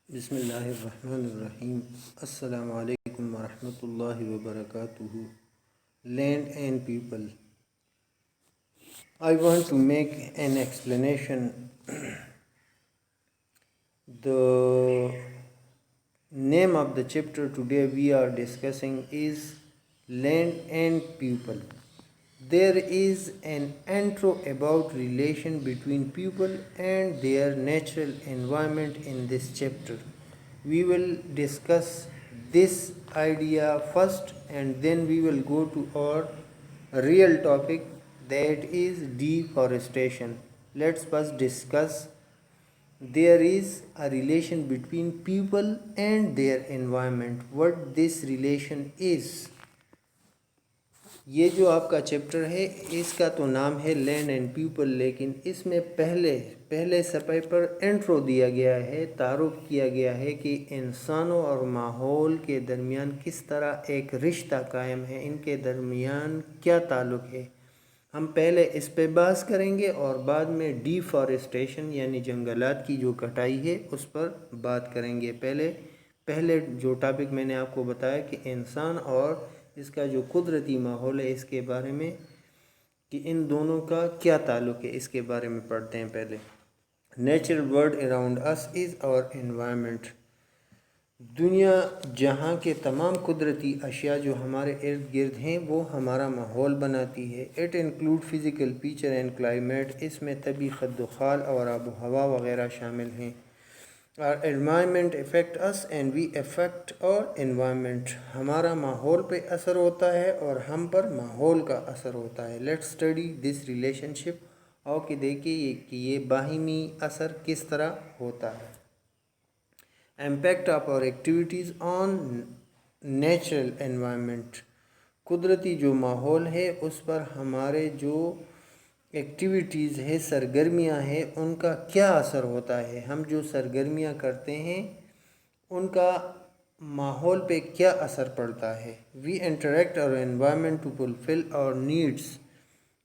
بسم اللہ الرحمن الرحیم۔ السلام علیکم ورحمۃ اللہ وبرکاتہ۔ Land and people. I want to make an explanation. The name of the chapter today we are discussing is Land and People. There is an intro about relation between people and their natural environment in this chapter. We will discuss this idea first and then we will go to our real topic, that is deforestation. Let's first discuss there is a relation between people and their environment. What this relation is. یہ جو آپ کا chapter ہے اس کا تو نام ہے land and people, لیکن اس میں پہلے صفحے پر انٹرو دیا گیا ہے، تعارف کیا گیا ہے کہ انسانوں اور ماحول کے درمیان کس طرح ایک رشتہ قائم ہے، ان کے درمیان کیا تعلق ہے۔ ہم پہلے اس پہ بحث کریں گے اور بعد میں ڈیفارسٹیشن یعنی جنگلات کی جو کٹائی ہے اس پر بات کریں گے۔ پہلے جو ٹاپک میں نے آپ کو بتایا کہ انسان اور اس کا جو قدرتی ماحول ہے اس کے بارے میں کہ ان دونوں کا کیا تعلق ہے، اس کے بارے میں پڑھتے ہیں پہلے۔ نیچرل ورلڈ اراؤنڈ اس از آور انوائرمنٹ. دنیا جہاں کے تمام قدرتی اشیاء جو ہمارے ارد گرد ہیں وہ ہمارا ماحول بناتی ہے۔ It include physical feature and climate. اس میں طبعی خد و خال اور آب و ہوا وغیرہ شامل ہیں۔ Our environment affect us and we affect our environment. ہمارا ماحول پہ اثر ہوتا ہے اور ہم پر ماحول کا اثر ہوتا ہے۔ Let's study this relationship. اور کہ دیکھیے کہ یہ باہمی اثر کس طرح ہوتا ہے۔ Impact of our activities on natural environment. قدرتی جو ماحول ہے اس پر ہمارے جو ایکٹیویٹیز ہے، سرگرمیاں ہیں، ان کا کیا اثر ہوتا ہے۔ ہم جو سرگرمیاں کرتے ہیں ان کا ماحول پہ کیا اثر پڑتا ہے۔ We interact our environment to fulfill our needs.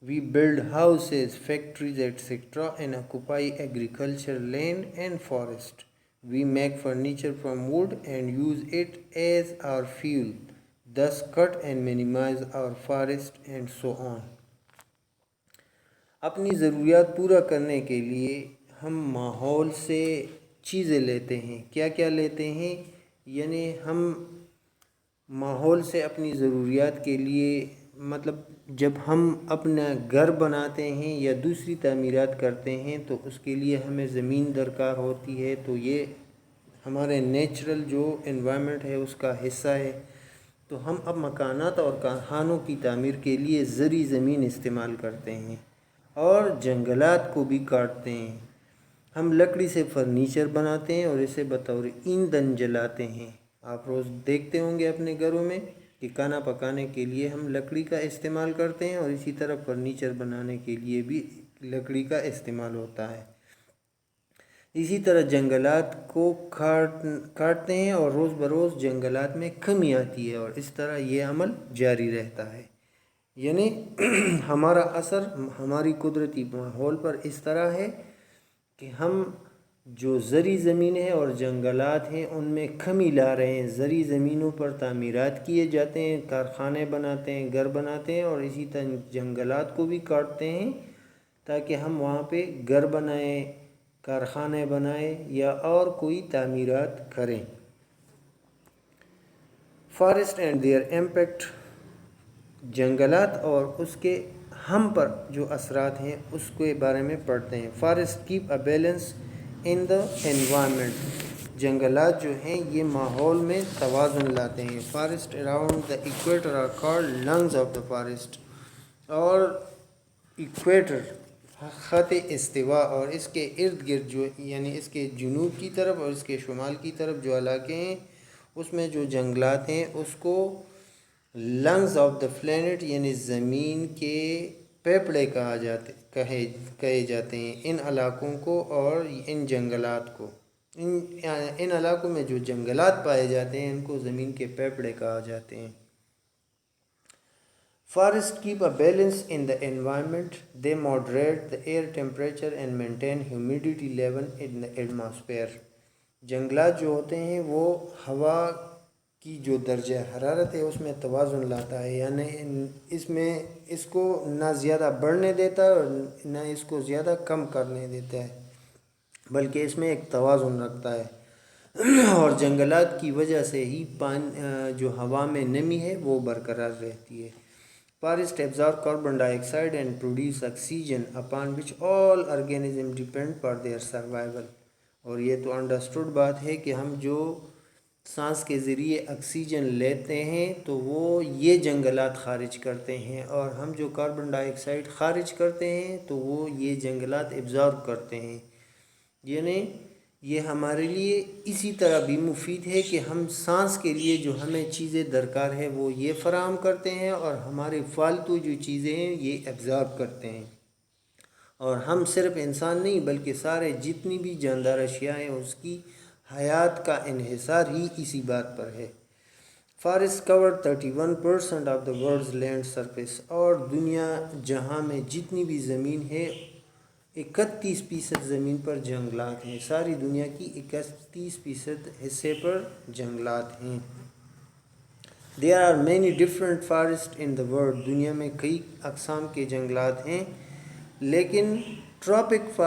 We build houses, factories, etc. and occupy agricultural land and forest. We make furniture from wood and use it as our fuel, thus cut and minimize our forest and so on. اپنی ضروریات پورا کرنے کے لیے ہم ماحول سے چیزیں لیتے ہیں۔ کیا کیا لیتے ہیں؟ یعنی ہم ماحول سے اپنی ضروریات کے لیے، مطلب جب ہم اپنا گھر بناتے ہیں یا دوسری تعمیرات کرتے ہیں تو اس کے لیے ہمیں زمین درکار ہوتی ہے، تو یہ ہمارے نیچرل جو انوائرمنٹ ہے اس کا حصہ ہے۔ تو ہم اب مکانات اور کارخانوں کی تعمیر کے لیے زرعی زمین استعمال کرتے ہیں اور جنگلات کو بھی کاٹتے ہیں۔ ہم لکڑی سے فرنیچر بناتے ہیں اور اسے بطور ایندھن جلاتے ہیں۔ آپ روز دیکھتے ہوں گے اپنے گھروں میں کہ کھانا پکانے کے لیے ہم لکڑی کا استعمال کرتے ہیں اور اسی طرح فرنیچر بنانے کے لیے بھی لکڑی کا استعمال ہوتا ہے۔ اسی طرح جنگلات کو کاٹتے ہیں اور روز بروز جنگلات میں کمی آتی ہے اور اس طرح یہ عمل جاری رہتا ہے۔ یعنی ہمارا اثر ہماری قدرتی ماحول پر اس طرح ہے کہ ہم جو زرعی زمین ہے اور جنگلات ہیں ان میں کمی لا رہے ہیں۔ زرعی زمینوں پر تعمیرات کیے جاتے ہیں، کارخانے بناتے ہیں، گھر بناتے ہیں اور اسی طرح جنگلات کو بھی کاٹتے ہیں تاکہ ہم وہاں پہ گھر بنائیں، کارخانے بنائیں یا اور کوئی تعمیرات کریں۔ Forest and their impact. جنگلات اور اس کے ہم پر جو اثرات ہیں اس کے بارے میں پڑھتے ہیں۔ Forest keep a balance in the environment. جنگلات جو ہیں یہ ماحول میں توازن لاتے ہیں۔ Forest around the equator are called lungs of the forest. اور ایکویٹر خط استوا اور اس کے ارد گرد جو یعنی اس کے جنوب کی طرف اور اس کے شمال کی طرف جو علاقے ہیں اس میں جو جنگلات ہیں اس کو لنگز آف دا پلینٹ یعنی زمین کے پھیپھڑے کہے جاتے ہیں۔ ان علاقوں کو اور ان جنگلات کو، ان علاقوں میں جو جنگلات پائے جاتے ہیں ان کو زمین کے پھیپھڑے کہا جاتے ہیں۔ Forests keep a balance in the environment. They moderate the air temperature and maintain humidity level in the atmosphere. جنگلات جو ہوتے ہیں وہ ہوا کی جو درجہ حرارت ہے اس میں توازن لاتا ہے، یعنی اس کو نہ زیادہ بڑھنے دیتا ہے اور نہ اس کو زیادہ کم کرنے دیتا ہے، بلکہ اس میں ایک توازن رکھتا ہے اور جنگلات کی وجہ سے ہی جو ہوا میں نمی ہے وہ برقرار رہتی ہے۔ Forests absorb carbon dioxide and produce oxygen upon which all organisms depend for their survival۔ اور یہ تو انڈرسٹوڈ بات ہے کہ ہم جو سانس کے ذریعے آکسیجن لیتے ہیں تو وہ یہ جنگلات خارج کرتے ہیں، اور ہم جو کاربن ڈائی آکسائڈ خارج کرتے ہیں تو وہ یہ جنگلات ایبزارب کرتے ہیں۔ یعنی یہ ہمارے لیے اسی طرح بھی مفید ہے کہ ہم سانس کے لیے جو ہمیں چیزیں درکار ہے وہ یہ فراہم کرتے ہیں، اور ہمارے فالتو جو چیزیں ہیں یہ ایبزارب کرتے ہیں، اور ہم صرف انسان نہیں بلکہ سارے جتنی بھی جاندار اشیاء ہیں اس کی حیات کا انحصار ہی اسی بات پر ہے۔ Forest cover 31% of the world's land surface, اور دنیا جہاں میں جتنی بھی زمین ہے 31% زمین پر جنگلات ہیں، ساری دنیا کی 31% حصے پر جنگلات ہیں۔ There are many different forests in the world، دنیا میں کئی اقسام کے جنگلات ہیں، لیکن tropic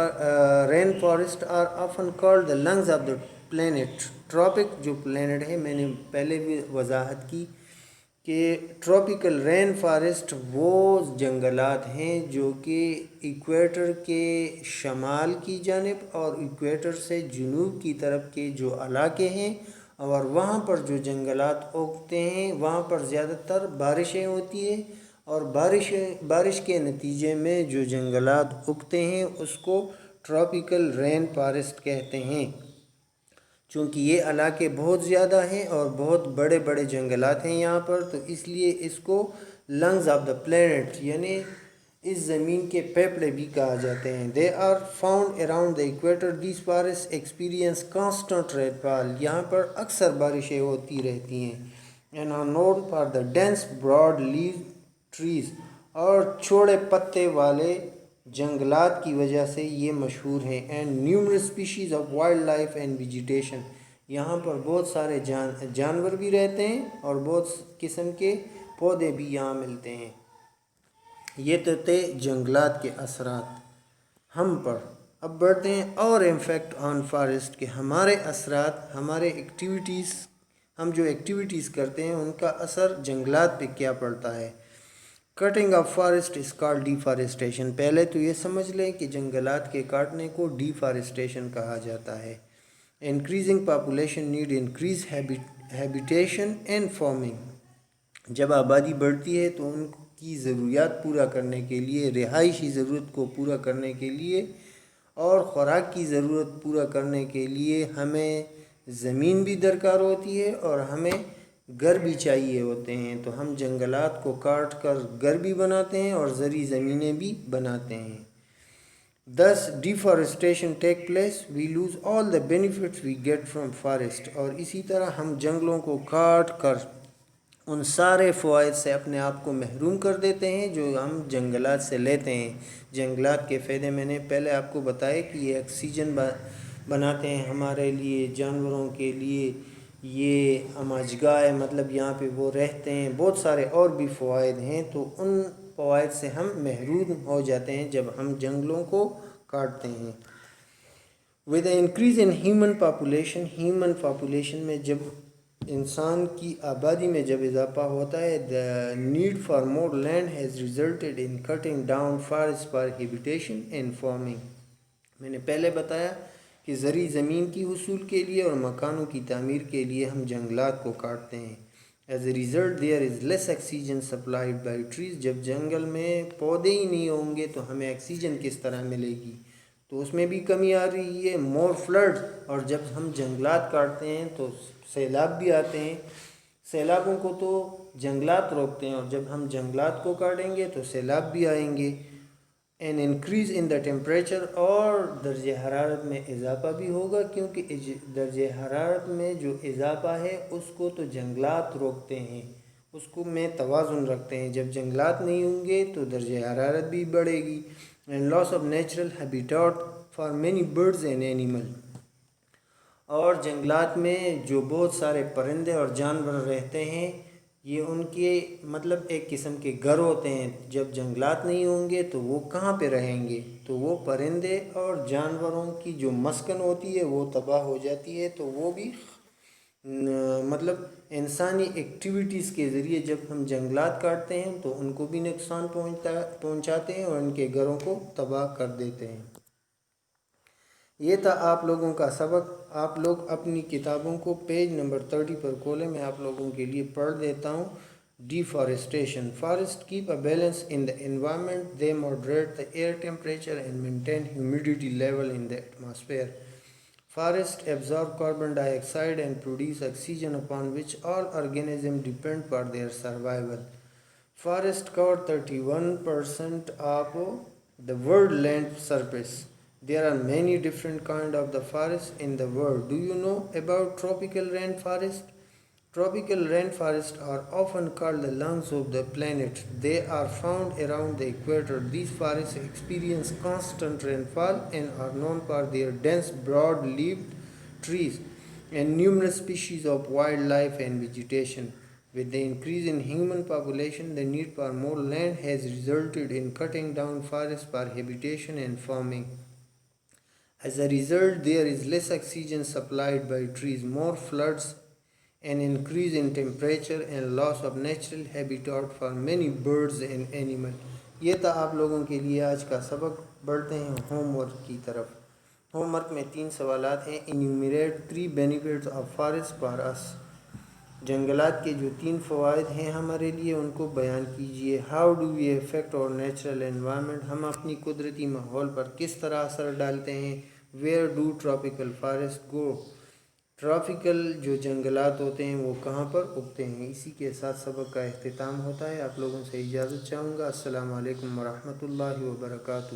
rain forest are often called the lungs of the planet۔ Tropic جو پلینٹ ہے، میں نے پہلے بھی وضاحت کی کہ ٹراپیکل رین فارسٹ وہ جنگلات ہیں جو کہ ایکویٹر کے شمال کی جانب اور ایکویٹر سے جنوب کی طرف کے جو علاقے ہیں، اور وہاں پر جو جنگلات اگتے ہیں وہاں پر زیادہ تر بارشیں ہوتی ہیں، اور بارش کے نتیجے میں جو جنگلات اگتے ہیں اس کو ٹراپیکل رین فارسٹ کہتے ہیں۔ چونکہ یہ علاقے بہت زیادہ ہیں اور بہت بڑے بڑے جنگلات ہیں یہاں پر، تو اس لیے اس کو لنگز آف دا پلینٹ یعنی اس زمین کے پھیپھڑے بھی کہا جاتے ہیں۔ They are found around the equator, these forest experience constant rainfall, یہاں پر اکثر بارشیں ہوتی رہتی ہیں۔ And are known for the dense broad leaf trees, اور چوڑے پتے والے جنگلات کی وجہ سے یہ مشہور ہیں۔ And numerous species of wild life and vegetation, یہاں پر بہت سارے جانور بھی رہتے ہیں اور بہت قسم کے پودے بھی یہاں ملتے ہیں۔ یہ تو تھے جنگلات کے اثرات ہم پر۔ اب بڑھتے ہیں اور امپیکٹ آن فارسٹ کے ہمارے اثرات، ہمارے ایکٹیویٹیز، ہم جو ایکٹیویٹیز کرتے ہیں ان کا اثر جنگلات پہ کیا پڑتا ہے۔ Cutting of forest is called deforestation. پہلے تو یہ سمجھ لیں کہ جنگلات کے کاٹنے کو ڈیفارسٹیشن کہا جاتا ہے۔ Increasing population need increase ہیبیٹیشن and farming, جب آبادی بڑھتی ہے تو ان کی ضروریات پورا کرنے کے لیے، رہائشی ضرورت کو پورا کرنے کے لیے اور خوراک کی ضرورت پورا کرنے کے لیے ہمیں زمین بھی درکار ہوتی ہے اور ہمیں گھر بھی چاہیے ہوتے ہیں، تو ہم جنگلات کو کاٹ کر گھر بھی بناتے ہیں اور زرعی زمینیں بھی بناتے ہیں۔ Thus deforestation take place, we lose all the benefits we get from forest، اور اسی طرح ہم جنگلوں کو کاٹ کر ان سارے فوائد سے اپنے آپ کو محروم کر دیتے ہیں جو ہم جنگلات سے لیتے ہیں۔ جنگلات کے فائدے میں نے پہلے آپ کو بتایا کہ یہ آکسیجن بناتے ہیں ہمارے لیے، جانوروں کے لیے، یہ اماجگاہ مطلب یہاں پہ وہ رہتے ہیں، بہت سارے اور بھی فوائد ہیں، تو ان فوائد سے ہم محروم ہو جاتے ہیں جب ہم جنگلوں کو کاٹتے ہیں۔ with the increase in human population میں جب انسان کی آبادی میں جب اضافہ ہوتا ہے، the need for more land has resulted in cutting down forests for habitation and farming۔ میں نے پہلے بتایا کہ زرعی زمین کی حصول کے لیے اور مکانوں کی تعمیر کے لیے ہم جنگلات کو کاٹتے ہیں۔ As a result there is less oxygen supplied by trees، جب جنگل میں پودے ہی نہیں ہوں گے تو ہمیں آکسیجن کس طرح ملے گی، تو اس میں بھی کمی آ رہی ہے۔ مور فلڈ، اور جب ہم جنگلات کاٹتے ہیں تو سیلاب بھی آتے ہیں، سیلابوں کو تو جنگلات روکتے ہیں، اور جب ہم جنگلات کو کاٹیں گے تو سیلاب بھی آئیں گے۔ An increase in the temperature, اور درجہ حرارت میں اضافہ بھی ہوگا، کیونکہ درجہ حرارت میں جو اضافہ ہے اس کو تو جنگلات روکتے ہیں، اس کو میں توازن رکھتے ہیں۔ جب جنگلات نہیں ہوں گے تو درجہ حرارت بھی بڑھے گی۔ And loss of natural habitat for many birds and animal, اور جنگلات میں جو بہت سارے پرندے اور جانور رہتے ہیں، یہ ان کے مطلب ایک قسم کے گھر ہوتے ہیں۔ جب جنگلات نہیں ہوں گے تو وہ کہاں پہ رہیں گے؟ تو وہ پرندے اور جانوروں کی جو مسکن ہوتی ہے وہ تباہ ہو جاتی ہے۔ تو وہ بھی مطلب انسانی ایکٹیویٹیز کے ذریعے جب ہم جنگلات کاٹتے ہیں تو ان کو بھی نقصان پہنچاتے ہیں اور ان کے گھروں کو تباہ کر دیتے ہیں۔ یہ تھا آپ لوگوں کا سبق۔ آپ لوگ اپنی کتابوں کو پیج نمبر 30 پر کھولیں، میں آپ لوگوں کے لیے پڑھ دیتا ہوں۔ Deforestation. Forests keep a balance in the environment. They moderate the air temperature and maintain humidity level in the atmosphere. Forests absorb carbon dioxide and produce oxygen upon which all organisms depend for their survival. Forests cover 31% of the world land surface. There are many different kinds of the forests in the world. Do you know about tropical rainforest? Tropical rainforests are often called the lungs of the planet. They are found around the equator. These forests experience constant rainfall and are known for their dense, broad-leaved trees and numerous species of wildlife and vegetation. With the increase in human population, the need for more land has resulted in cutting down forests for habitation and farming. As a result, there is less oxygen supplied by trees, more floods, an increase in temperature and loss of natural habitat for many birds and animals. یہ تھا آپ لوگوں کے لیے آج کا سبق۔ بڑھتے ہیں ہوم ورک کی طرف۔ ہوم ورک میں 3 سوالات ہیں۔ Enumerate 3 benefits of forest for us. جنگلات کے جو 3 فوائد ہیں ہمارے لیے ان کو بیان کیجیے۔ How do we affect our natural environment. ہم اپنی قدرتی ماحول پر کس طرح اثر ڈالتے ہیں۔ Where do tropical forests grow. Tropical جو جنگلات ہوتے ہیں وہ کہاں پر اگتے ہیں۔ اسی کے ساتھ سبق کا اختتام ہوتا ہے۔ آپ لوگوں سے اجازت چاہوں گا۔ السلام علیکم ورحمۃ اللہ وبرکاتہ۔